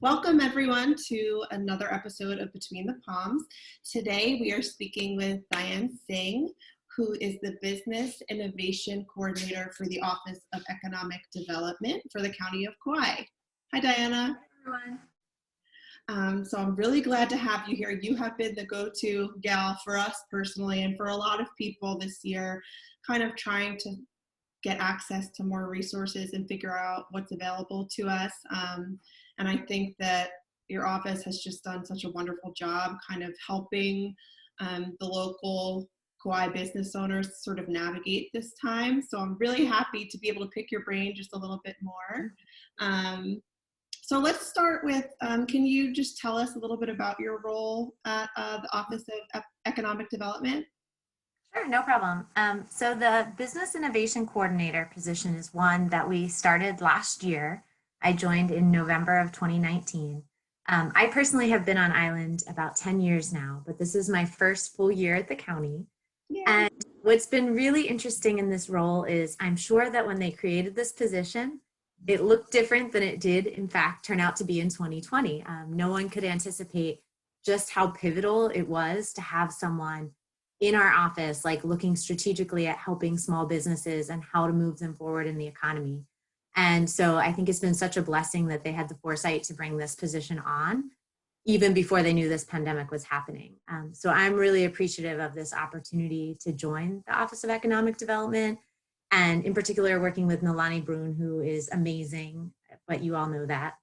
Welcome everyone to another episode of Between the Palms. Today we are speaking with Diana Singh, who is the Business Innovation Coordinator for the Office of Economic Development for the County of Kauai. Hi Diana. Hi So everyone. I'm really glad to have you here. You have been the go-to gal for us personally and for a lot of people this year, kind of trying to get access to more resources and figure out what's available to us. And I think that your office has just done such a wonderful job kind of helping the local Kauai business owners sort of navigate this time. So I'm really happy to be able to pick your brain just a little bit more. So let's start with, can you just tell us a little bit about your role at the Office of Economic Development? Sure, no problem. So the Business Innovation Coordinator position is one that we started last year. I joined in November of 2019. I personally have been on island about 10 years now, but this is my first full year at the county. Yeah. And what's been really interesting in this role is I'm sure that when they created this position, it looked different than it did, in fact, turn out to be in 2020. No one could anticipate just how pivotal it was to have someone in our office, like looking strategically at helping small businesses and how to move them forward in the economy. And so I think it's been such a blessing that they had the foresight to bring this position on, even before they knew this pandemic was happening. So I'm really appreciative of this opportunity to join the Office of Economic Development, and in particular working with Nalani Brune, who is amazing, but you all know that.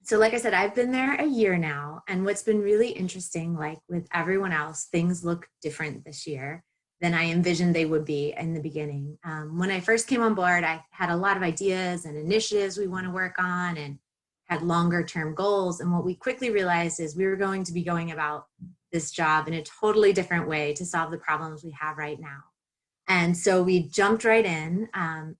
So like I said, I've been there a year now, and what's been really interesting, like with everyone else, things look different this year than I envisioned they would be in the beginning. When I first came on board, I had a lot of ideas and initiatives we want to work on and had longer term goals. And what we quickly realized is we were going to be going about this job in a totally different way to solve the problems we have right now. And so we jumped right in.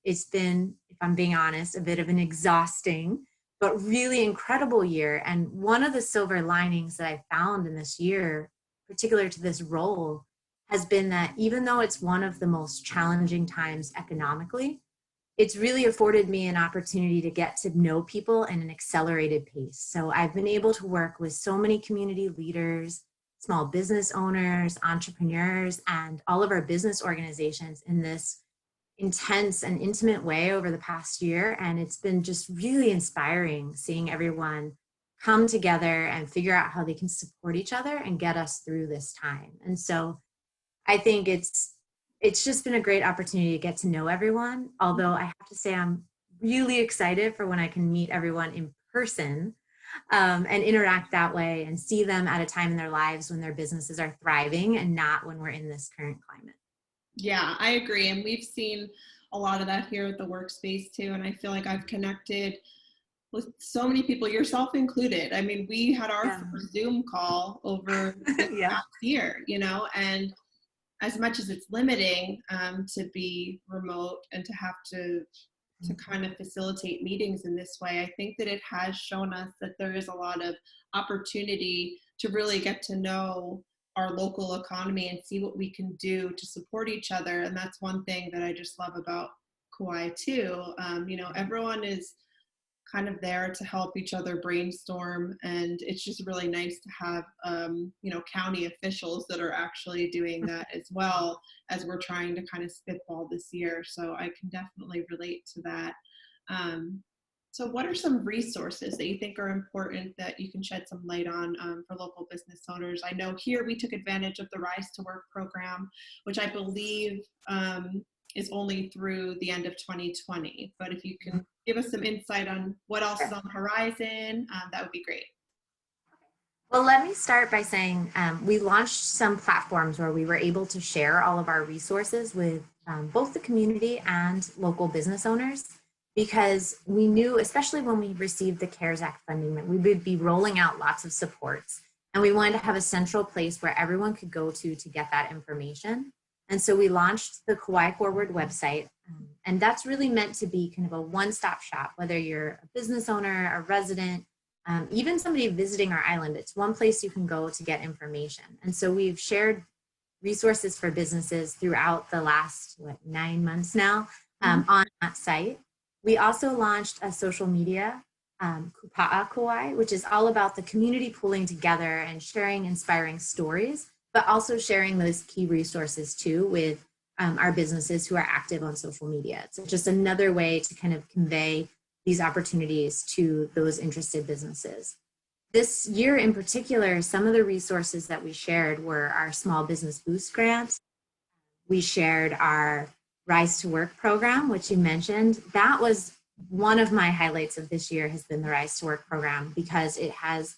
It's been, if I'm being honest, a bit of an exhausting but really incredible year. And one of the silver linings that I found in this year, particular to this role, has been that even though it's one of the most challenging times economically, it's really afforded me an opportunity to get to know people in an accelerated pace. So I've been able to work with so many community leaders, small business owners, entrepreneurs, and all of our business organizations in this intense and intimate way over the past year. And it's been just really inspiring seeing everyone come together and figure out how they can support each other and get us through this time. And so I think it's just been a great opportunity to get to know everyone. Although I have to say I'm really excited for when I can meet everyone in person and interact that way and see them at a time in their lives when their businesses are thriving and not when we're in this current climate. Yeah, I agree. And we've seen a lot of that here at the workspace too. And I feel like I've connected with so many people, yourself included. I mean, we had our first Zoom call over this past year, and as much as it's limiting to be remote and to have to kind of facilitate meetings in this way, I think that it has shown us that there is a lot of opportunity to really get to know our local economy and see what we can do to support each other. And that's one thing that I just love about Kauai too. Everyone is kind of there to help each other brainstorm, and it's just really nice to have county officials that are actually doing that as well as we're trying to kind of spitball this year. So I can definitely relate to that. So what are some resources that you think are important that you can shed some light on for local business owners? I know here we took advantage of the Rise to Work program, which I believe is only through the end of 2020. But if you can give us some insight on what else is on the horizon, that would be great. Well, let me start by saying we launched some platforms where we were able to share all of our resources with both the community and local business owners, because we knew, especially when we received the CARES Act funding, that we would be rolling out lots of supports. And we wanted to have a central place where everyone could go to get that information. And so we launched the Kauai Forward website. And that's really meant to be kind of a one-stop shop, whether you're a business owner, a resident, even somebody visiting our island. It's one place you can go to get information. And so we've shared resources for businesses throughout the last, 9 months now on that site. We also launched a social media Kupa'a Kauai, which is all about the community pulling together and sharing inspiring stories, but also sharing those key resources too with our businesses who are active on social media. So just another way to kind of convey these opportunities to those interested businesses. This year in particular, some of the resources that we shared were our Small Business Boost grant. We shared our Rise to Work program, which you mentioned. That was one of my highlights of this year, has been the Rise to Work program, because it has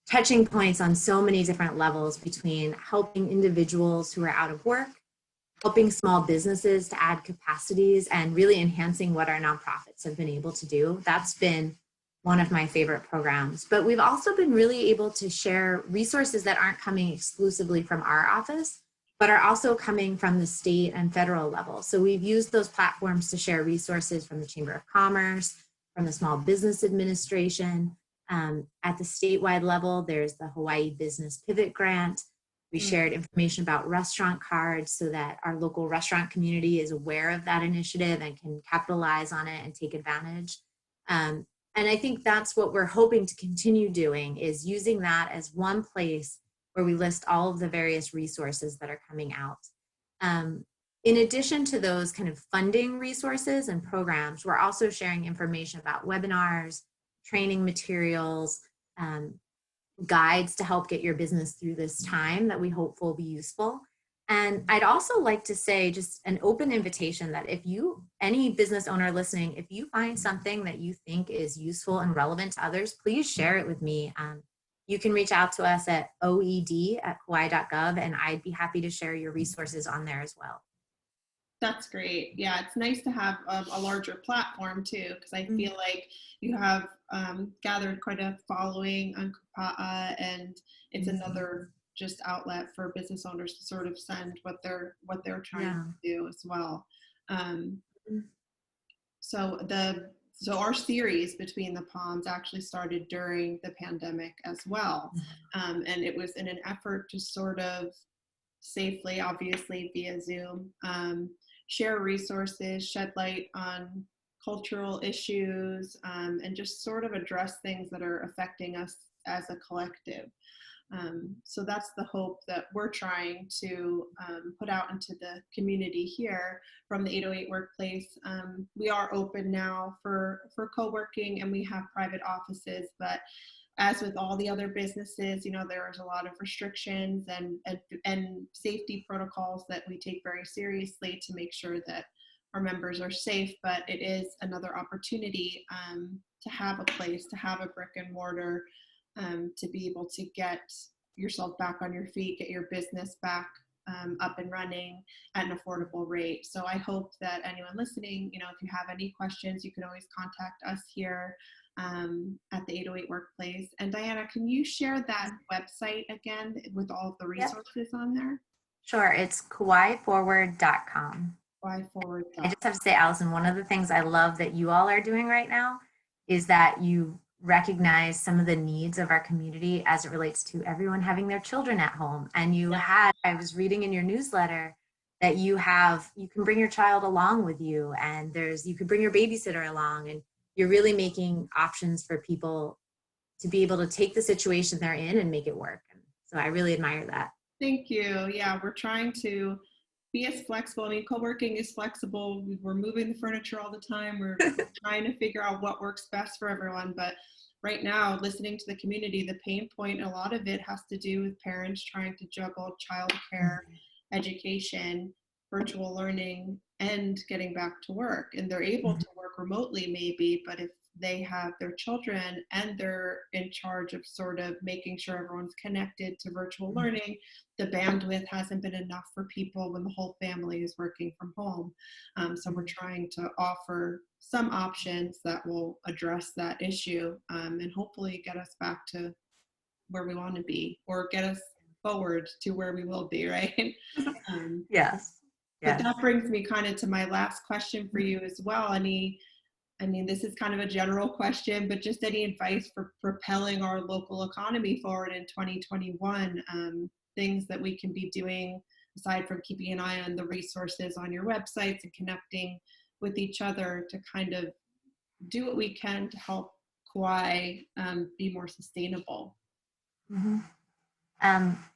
touching points on so many different levels, between helping individuals who are out of work, helping small businesses to add capacities, and really enhancing what our nonprofits have been able to do. That's been one of my favorite programs. But we've also been really able to share resources that aren't coming exclusively from our office, but are also coming from the state and federal level. So we've used those platforms to share resources from the Chamber of Commerce, from the Small Business Administration. At the statewide level, there's the Hawaii Business Pivot Grant. We shared information about restaurant cards so that our local restaurant community is aware of that initiative and can capitalize on it and take advantage. And I think that's what we're hoping to continue doing, is using that as one place where we list all of the various resources that are coming out. In addition to those kind of funding resources and programs, we're also sharing information about webinars, training materials, guides to help get your business through this time that we hope will be useful. And I'd also like to say, just an open invitation, that if you, any business owner listening, if you find something that you think is useful and relevant to others, please share it with me. You can reach out to us at oed@kauai.gov, and I'd be happy to share your resources on there as well. That's great. Yeah, it's nice to have a larger platform too, because I feel like you have gathered quite a following on Kupa'a, and it's another just outlet for business owners to sort of send what they're trying to do as well. So our series Between the Palms actually started during the pandemic as well, and it was in an effort to sort of safely, obviously via Zoom, share resources, shed light on cultural issues, and just sort of address things that are affecting us as a collective. So that's the hope that we're trying to put out into the community here from the 808 Workplace. We are open now for co-working, and we have private offices, but as with all the other businesses, you know, there's a lot of restrictions and safety protocols that we take very seriously to make sure that our members are safe. But it is another opportunity to have a place, to have a brick and mortar, to be able to get yourself back on your feet, get your business back up and running at an affordable rate. So I hope that anyone listening, you know, if you have any questions, you can always contact us here at the 808 Workplace. And Diana, can you share that website again with all of the resources on there? Sure, it's kauaiforward.com. Kauaiforward.com. I just have to say, Allison, one of the things I love that you all are doing right now is that you recognize some of the needs of our community as it relates to everyone having their children at home. And you had, I was reading in your newsletter that you can bring your child along with you, and you could bring your babysitter along, and you're really making options for people to be able to take the situation they're in and make it work. And so I really admire that. Thank you. Yeah, we're trying to be as flexible. I mean, co-working is flexible. We're moving the furniture all the time. We're trying to figure out what works best for everyone. But right now, listening to the community, the pain point, a lot of it has to do with parents trying to juggle childcare, education, virtual learning, and getting back to work. And they're able to work remotely maybe, but if they have their children and they're in charge of sort of making sure everyone's connected to virtual learning, the bandwidth hasn't been enough for people when the whole family is working from home. So we're trying to offer some options that will address that issue, and hopefully get us back to where we want to be, or get us forward to where we will be, right? Yes. But that brings me kind of to my last question for you as well. This is kind of a general question, but just any advice for propelling our local economy forward in 2021, things that we can be doing aside from keeping an eye on the resources on your websites and connecting with each other to kind of do what we can to help why be more sustainable? Mm-hmm.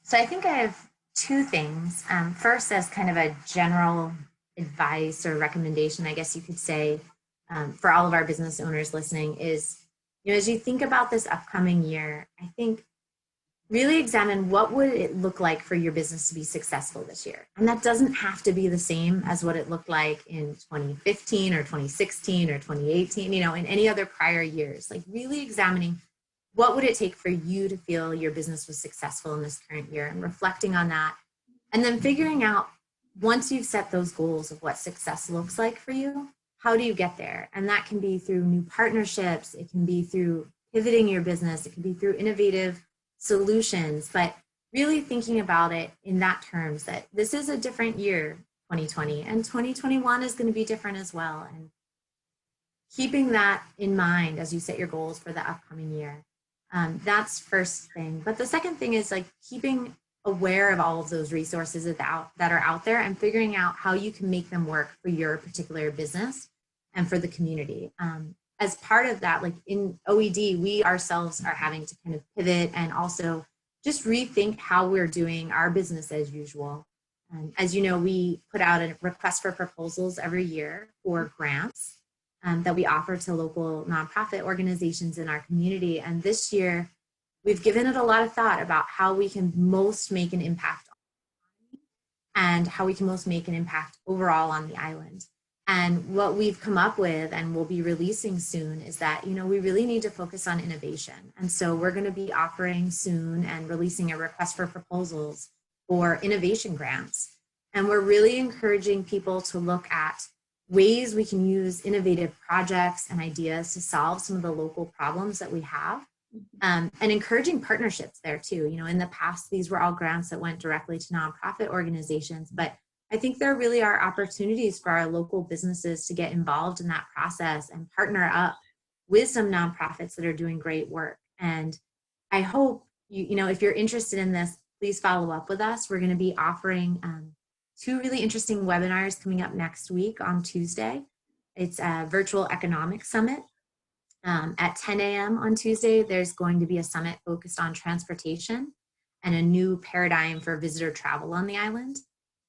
So I think I have two things. First, as kind of a general advice or recommendation, I guess you could say, for all of our business owners listening is, as you think about this upcoming year, I think really examine what would it look like for your business to be successful this year. And that doesn't have to be the same as what it looked like in 2015 or 2016 or 2018, in any other prior years. Like really examining what would it take for you to feel your business was successful in this current year and reflecting on that. And then figuring out, once you've set those goals of what success looks like for you, how do you get there? And that can be through new partnerships. It can be through pivoting your business. It can be through innovative solutions, but really thinking about it in that terms, that this is a different year, 2020, and 2021 is going to be different as well. And keeping that in mind as you set your goals for the upcoming year. That's first thing. But the second thing is like keeping aware of all of those resources that are out there and figuring out how you can make them work for your particular business and for the community. As part of that, like in OED, we ourselves are having to kind of pivot and also just rethink how we're doing our business as usual. As you know, we put out a request for proposals every year for grants that we offer to local nonprofit organizations in our community. And this year, we've given it a lot of thought about how we can most make an impact and how we can most make an impact overall on the island. And what we've come up with and we'll be releasing soon is that, we really need to focus on innovation. And so we're going to be offering soon and releasing a request for proposals for innovation grants. And we're really encouraging people to look at ways we can use innovative projects and ideas to solve some of the local problems that we have. And encouraging partnerships there too. In the past, these were all grants that went directly to nonprofit organizations, but I think there really are opportunities for our local businesses to get involved in that process and partner up with some nonprofits that are doing great work. And I hope, if you're interested in this, please follow up with us. We're going to be offering two really interesting webinars coming up next week on Tuesday. It's a virtual economic summit. At 10 a.m. on Tuesday, there's going to be a summit focused on transportation and a new paradigm for visitor travel on the island.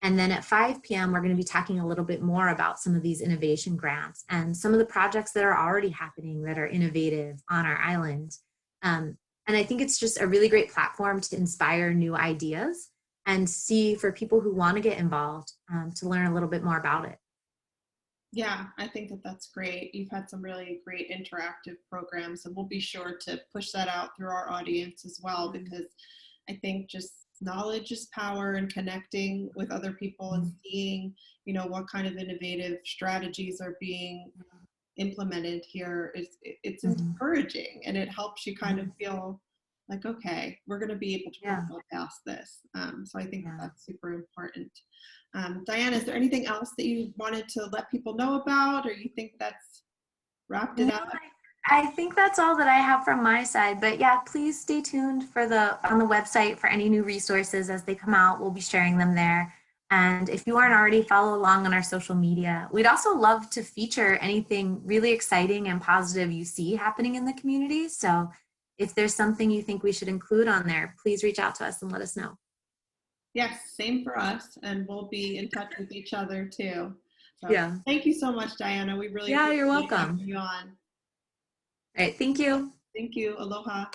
And then at 5 p.m., we're going to be talking a little bit more about some of these innovation grants and some of the projects that are already happening that are innovative on our island. And I think it's just a really great platform to inspire new ideas and see for people who want to get involved to learn a little bit more about it. Yeah, I think that that's great. You've had some really great interactive programs, and we'll be sure to push that out through our audience as well, because I think just knowledge is power, and connecting with other people and seeing, what kind of innovative strategies are being implemented here it's encouraging, and it helps you kind of feel like, okay, we're going to be able to go past this. So I think that's super important. Diana, is there anything else that you wanted to let people know about, or you think that's wrapped it up? I think that's all that I have from my side, but yeah, please stay tuned on the website for any new resources as they come out. We'll be sharing them there. And if you aren't already, follow along on our social media. We'd also love to feature anything really exciting and positive you see happening in the community. So if there's something you think we should include on there, please reach out to us and let us know. Yes, same for us, and we'll be in touch with each other too. So yeah. Thank you so much, Diana. We really you're welcome. having you on. All right, thank you. Thank you. Aloha.